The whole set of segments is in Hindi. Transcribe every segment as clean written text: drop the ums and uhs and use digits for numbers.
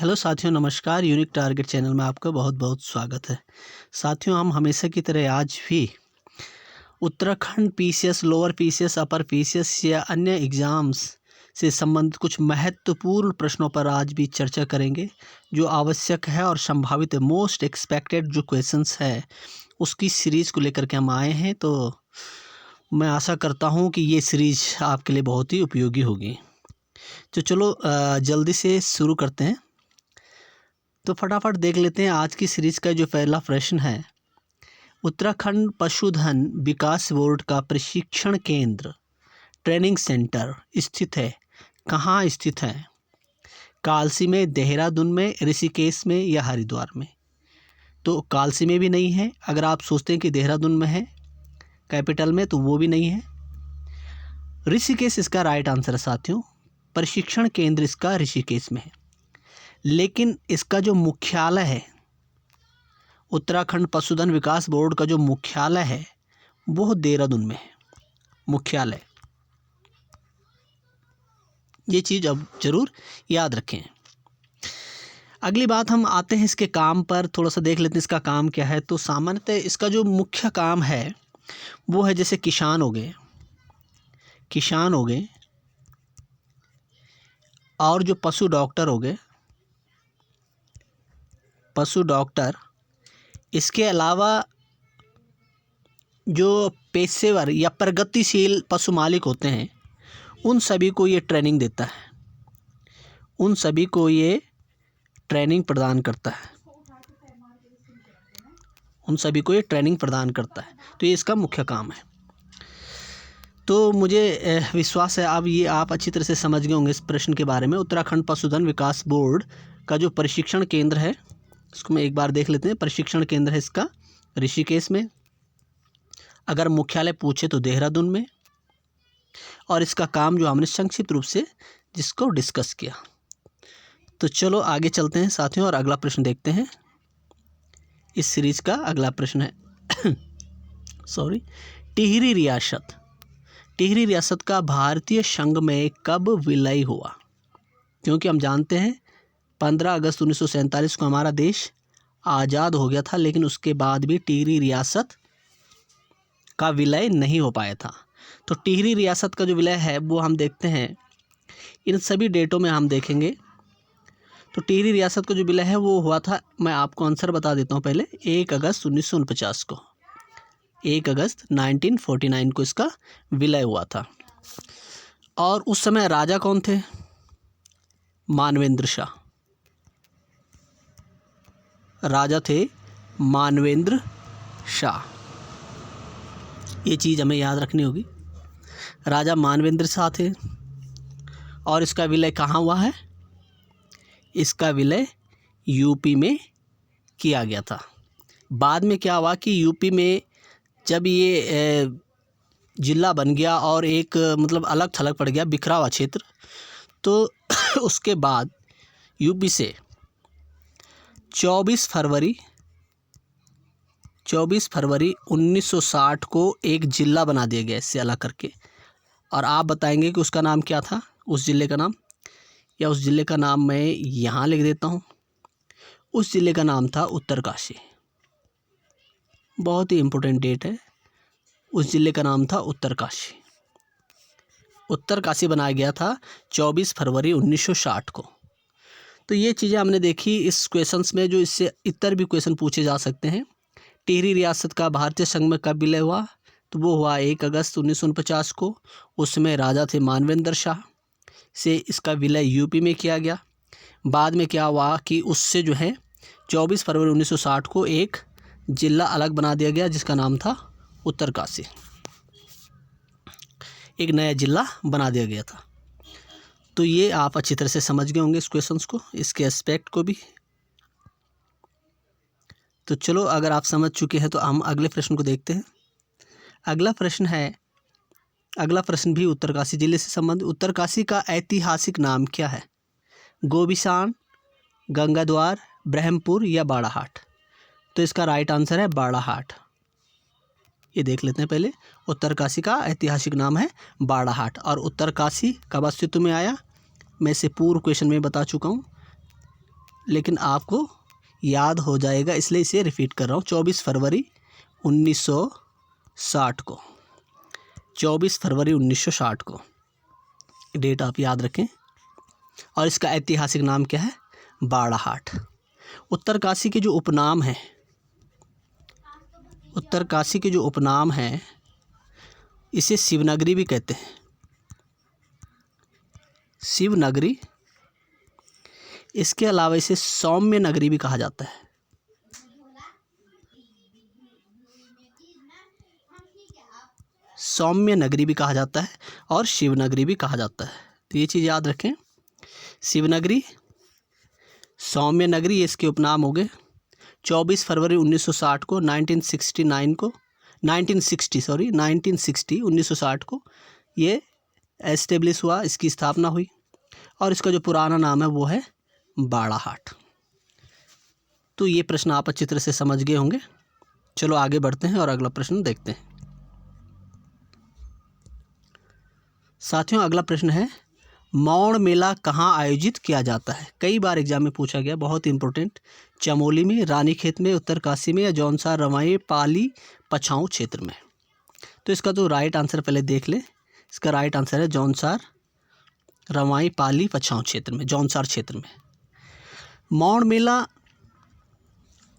हेलो साथियों, नमस्कार। यूनिक टारगेट चैनल में आपका बहुत बहुत स्वागत है। साथियों, हम हमेशा की तरह आज भी Uttarakhand PCS, lower PCS, upper PCS या अन्य एग्ज़ाम्स से संबंधित कुछ महत्वपूर्ण प्रश्नों पर आज भी चर्चा करेंगे, जो आवश्यक है और संभावित मोस्ट एक्सपेक्टेड जो क्वेश्चंस है उसकी सीरीज़ को लेकर के हम आए हैं। तो मैं आशा करता हूँ कि ये सीरीज़ आपके लिए बहुत ही उपयोगी होगी। तो चलो जल्दी से शुरू करते हैं। तो फटाफट देख लेते हैं आज की सीरीज़ का जो पहला प्रश्न है। उत्तराखंड पशुधन विकास बोर्ड का प्रशिक्षण केंद्र ट्रेनिंग सेंटर स्थित है, कहाँ स्थित है? कालसी में, देहरादून में, ऋषिकेश में या हरिद्वार में? तो कालसी में भी नहीं है। अगर आप सोचते हैं कि देहरादून में है कैपिटल में, तो वो भी नहीं है। ऋषिकेश इसका राइट आंसर है साथियों। प्रशिक्षण केंद्र इसका ऋषिकेश में है, लेकिन इसका जो मुख्यालय है, उत्तराखंड पशुधन विकास बोर्ड का जो मुख्यालय है वो देहरादून में है। मुख्यालय, ये चीज़ अब जरूर याद रखें। अगली बात, हम आते हैं इसके काम पर। थोड़ा सा देख लेते हैं इसका काम क्या है। तो सामान्यतः इसका जो मुख्य काम है वो है, जैसे किसान हो गए, और जो पशु डॉक्टर हो गए, पशु डॉक्टर। इसके अलावा जो पेशेवर या प्रगतिशील पशु मालिक होते हैं, उन सभी को ये ट्रेनिंग देता है, उन सभी को ये ट्रेनिंग प्रदान करता है, उन सभी को ये ट्रेनिंग प्रदान करता है। तो ये इसका मुख्य काम है। तो मुझे विश्वास है अब ये आप अच्छी तरह से समझ गए होंगे इस प्रश्न के बारे में। उत्तराखंड पशुधन विकास बोर्ड का जो प्रशिक्षण केंद्र है, इसको मैं एक बार देख लेते हैं। प्रशिक्षण केंद्र है इसका ऋषिकेश में। अगर मुख्यालय पूछे तो देहरादून में। और इसका काम जो हमने संक्षिप्त रूप से जिसको डिस्कस किया। तो चलो आगे चलते हैं साथियों और अगला प्रश्न देखते हैं। इस सीरीज का अगला प्रश्न है टिहरी रियासत का भारतीय संघ में कब विलय हुआ? क्योंकि हम जानते हैं 15 अगस्त 1947 को हमारा देश आज़ाद हो गया था, लेकिन उसके बाद भी टिहरी रियासत का विलय नहीं हो पाया था। तो टिहरी रियासत का जो विलय है वो हम देखते हैं, इन सभी डेटों में हम देखेंगे। तो टिहरी रियासत का जो विलय है वो हुआ था, मैं आपको आंसर बता देता हूँ पहले, 1 अगस्त 1949 को, 1 अगस्त 1949 को इसका विलय हुआ था। और उस समय राजा कौन थे? मानवेंद्र शाह। राजा थे मानवेंद्र शाह। ये चीज़ हमें याद रखनी होगी। राजा मानवेंद्र शाह थे। और इसका विलय कहाँ हुआ है? इसका विलय यूपी में किया गया था। बाद में क्या हुआ कि यूपी में जब ये जिला बन गया और एक मतलब अलग थलग पड़ गया, बिखरा हुआ क्षेत्र, तो उसके बाद यूपी से 24 फरवरी 1960 को एक जिला बना दिया गया इससे अलग करके। और आप बताएंगे कि उसका नाम क्या था, उस जिले का नाम, या उस जिले का नाम मैं यहाँ लिख देता हूँ। उस जिले का नाम था उत्तरकाशी। बहुत ही इम्पोर्टेंट डेट है। उस जिले का नाम था उत्तरकाशी। उत्तरकाशी बनाया गया था 24 फरवरी 1960 को। तो ये चीज़ें हमने देखी इस क्वेश्चंस में, जो इससे इतर भी क्वेश्चन पूछे जा सकते हैं। टिहरी रियासत का भारतीय संघ में कब विलय हुआ? तो वो हुआ 1 अगस्त 1949 को। उसमें राजा थे मानवेंद्र शाह, से इसका विलय यूपी में किया गया। बाद में क्या हुआ कि उससे जो है 24 फरवरी 1960 को एक जिला अलग बना दिया गया जिसका नाम था उत्तरकाशी। एक नया जिला बना दिया गया था। तो ये आप अच्छी तरह से समझ गए होंगे इस क्वेश्चंस को, इसके एस्पेक्ट को भी। तो चलो, अगर आप समझ चुके हैं तो हम अगले प्रश्न को देखते हैं। अगला प्रश्न भी उत्तरकाशी जिले से संबंधित। उत्तरकाशी का ऐतिहासिक नाम क्या है? गोबिसान, गंगाद्वार, ब्रह्मपुर या बाड़ाहाट? तो इसका राइट आंसर है बाड़ाहाट। ये देख लेते हैं पहले। उत्तरकाशी का ऐतिहासिक नाम है बाड़ाहाट। और उत्तरकाशी कब अस्तित्व में आया, मैं इसे पूर्व क्वेश्चन में बता चुका हूँ। लेकिन आपको याद हो जाएगा इसलिए इसे रिपीट कर रहा हूँ। 24 फरवरी 1960 को, 24 फरवरी 1960 को डेट आप याद रखें। और इसका ऐतिहासिक नाम क्या है? बाड़ाहाट। उत्तरकाशी के जो उपनाम हैं, उत्तरकाशी के जो उपनाम हैं इसे शिवनगरी भी कहते हैं। शिवनगरी, इसके अलावा इसे सौम्य नगरी भी कहा जाता है। सौम्य नगरी भी कहा जाता है और शिवनगरी भी कहा जाता है। तो ये चीज़ याद रखें, शिवनगरी, सौम्य नगरी, ये इसके उपनाम हो गए। 24 फरवरी 1960 को 1960 को ये एस्टेब्लिश हुआ, इसकी स्थापना हुई। और इसका जो पुराना नाम है वो है बाड़ाहाट। तो ये प्रश्न आप अच्छी तरह से समझ गए होंगे। चलो आगे बढ़ते हैं और अगला प्रश्न देखते हैं। साथियों, अगला प्रश्न है, मौड़ मेला कहाँ आयोजित किया जाता है? कई बार एग्जाम में पूछा गया, बहुत इंपॉर्टेंट। चमोली में, रानीखेत में, उत्तरकाशी में, या जौनसार, रवाई, पाली, पछाऊ क्षेत्र में? तो इसका जो राइट आंसर पहले देख लें। इसका राइट आंसर है जौनसार, रवाई, पाली, पछाऊ क्षेत्र में, जौनसार क्षेत्र में। मौड़ मेला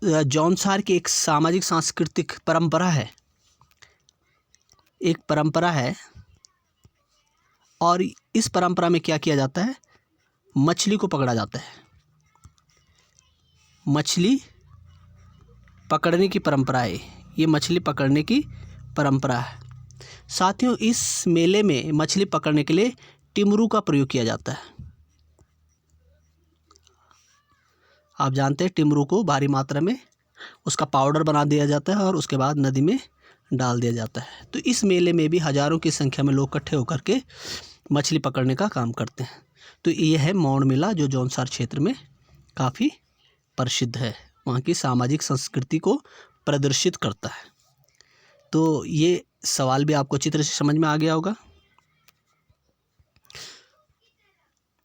जौनसार की एक सामाजिक सांस्कृतिक परंपरा है, एक परंपरा है। और इस परंपरा में क्या किया जाता है? मछली को पकड़ा जाता है। मछली पकड़ने की परंपरा है ये, मछली पकड़ने की परंपरा है। साथियों, इस मेले में मछली पकड़ने के लिए टिमरू का प्रयोग किया जाता है। आप जानते हैं टिमरू को भारी मात्रा में उसका पाउडर बना दिया जाता है और उसके बाद नदी में डाल दिया जाता है। तो इस मेले में भी हजारों की संख्या में लोग इकट्ठे होकर के मछली पकड़ने का काम करते हैं। तो ये है मौड़ मेला जो जौनसार क्षेत्र में काफ़ी प्रसिद्ध है, वहाँ की सामाजिक संस्कृति को प्रदर्शित करता है। तो ये सवाल भी आपको अच्छी तरह से समझ में आ गया होगा।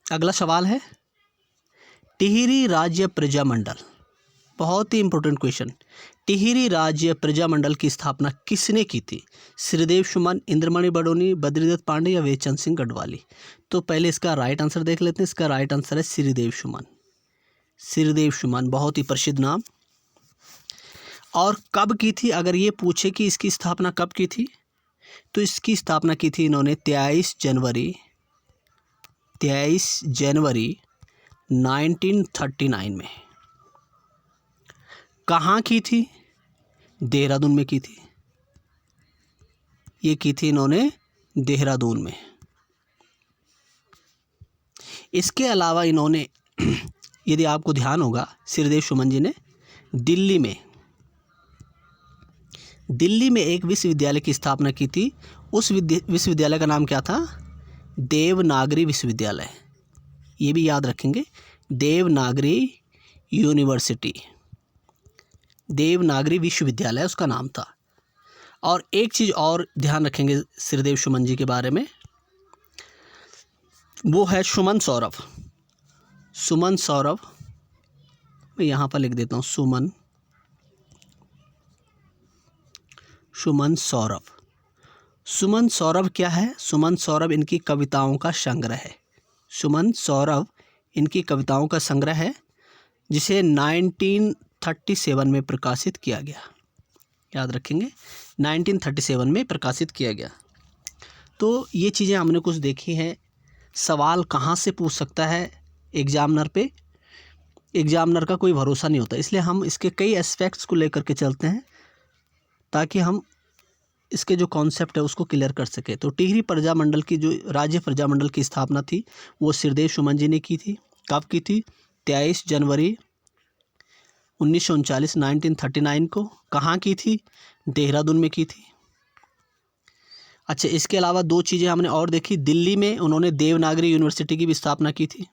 अगला सवाल है, टिहरी राज्य प्रजामंडल, बहुत ही इंपॉर्टेंट क्वेश्चन। टिहरी राज्य प्रजामंडल की स्थापना किसने की थी? श्रीदेव सुमन, इंद्रमणि बडोनी, बद्रीदत्त पांडे या वेचन सिंह गढ़वाली? तो पहले इसका राइट आंसर देख लेते हैं। इसका राइट आंसर है श्रीदेव सुमन। श्रीदेव सुमन बहुत ही प्रसिद्ध नाम। और कब की थी? अगर ये पूछे कि इसकी स्थापना कब की थी, तो इसकी स्थापना की थी इन्होंने 23 जनवरी 1939 में। कहाँ की थी? देहरादून में की थी। ये की थी इन्होंने देहरादून में। इसके अलावा इन्होंने यदि आपको ध्यान होगा, श्रीदेव सुमन जी ने दिल्ली में एक विश्वविद्यालय की स्थापना की थी। उस विश्वविद्यालय का नाम क्या था? देवनागरी विश्वविद्यालय। ये भी याद रखेंगे, देवनागरी यूनिवर्सिटी, देवनागरी विश्वविद्यालय उसका नाम था। और एक चीज़ और ध्यान रखेंगे श्रीदेव सुमन जी के बारे में, वो है सुमन सौरभ। सुमन सौरभ, मैं यहाँ पर लिख देता हूँ, सुमन सौरभ। सुमन सौरभ क्या है? सुमन सौरभ इनकी कविताओं का संग्रह है। सुमन सौरभ इनकी कविताओं का संग्रह है, जिसे 1937 में प्रकाशित किया गया। याद रखेंगे, 1937 में प्रकाशित किया गया। तो ये चीज़ें हमने कुछ देखी हैं। सवाल कहाँ से पूछ सकता है एग्जामिनर पे? एग्जामिनर का कोई भरोसा नहीं होता, इसलिए हम इसके कई एस्पेक्ट्स को लेकर के चलते हैं ताकि हम इसके जो कॉन्सेप्ट है उसको क्लियर कर सके। तो टिहरी प्रजामंडल की जो राज्य प्रजामंडल की स्थापना थी वो श्रीदेव सुमन जी ने की थी। कब की थी? 23 जनवरी 1939 1939 को। कहाँ की थी? देहरादून में की थी। अच्छा, इसके अलावा दो चीज़ें हमने और देखी। दिल्ली में उन्होंने देवनागरी यूनिवर्सिटी की भी स्थापना की थी,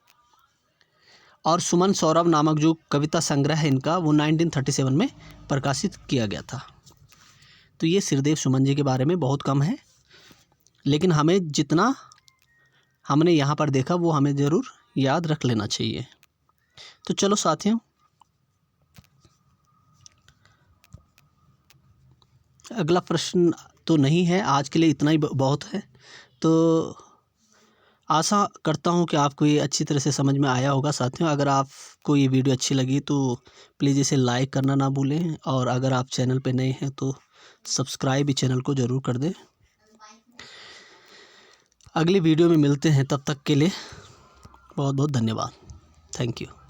और सुमन सौरभ नामक जो कविता संग्रह है इनका, वो 1937 में प्रकाशित किया गया था। तो ये श्रीदेव सुमन जी के बारे में बहुत कम है, लेकिन हमें जितना हमने यहाँ पर देखा वो हमें ज़रूर याद रख लेना चाहिए। तो चलो साथियों, अगला प्रश्न तो नहीं है, आज के लिए इतना ही बहुत है। तो आशा करता हूँ कि आपको ये अच्छी तरह से समझ में आया होगा। साथियों, अगर आपको ये वीडियो अच्छी लगी तो प्लीज़ इसे लाइक करना ना भूलें, और अगर आप चैनल पे नए हैं तो सब्सक्राइब भी चैनल को ज़रूर कर दें। अगली वीडियो में मिलते हैं, तब तक के लिए बहुत बहुत धन्यवाद। Thank you.